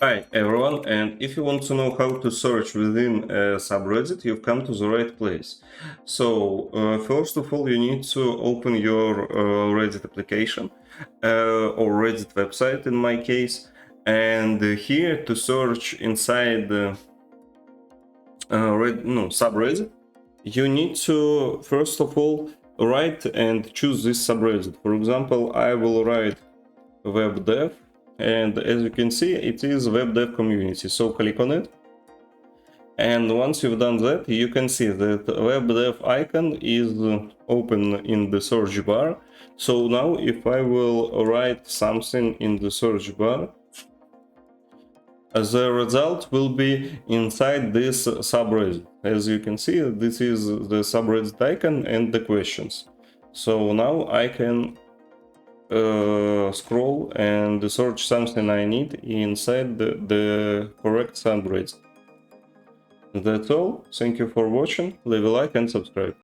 Hi everyone, and if you want to know how to search within a subreddit, you've come to the right place. So, first of all, you need to open your Reddit application or Reddit website in my case, and here to search inside the subreddit, you need to first of all write and choose this subreddit. For example, I will write web dev, and as you can see, it is web dev community, so click on it. And once you've done that, you can see that web dev icon is open in the search bar. So now if I will write something in the search bar, the result will be inside this subreddit. As you can see, this is the subreddit icon and the questions. So now I can scroll and search something I need inside the correct subreddit. That's all. Thank you for watching. Leave a like and subscribe.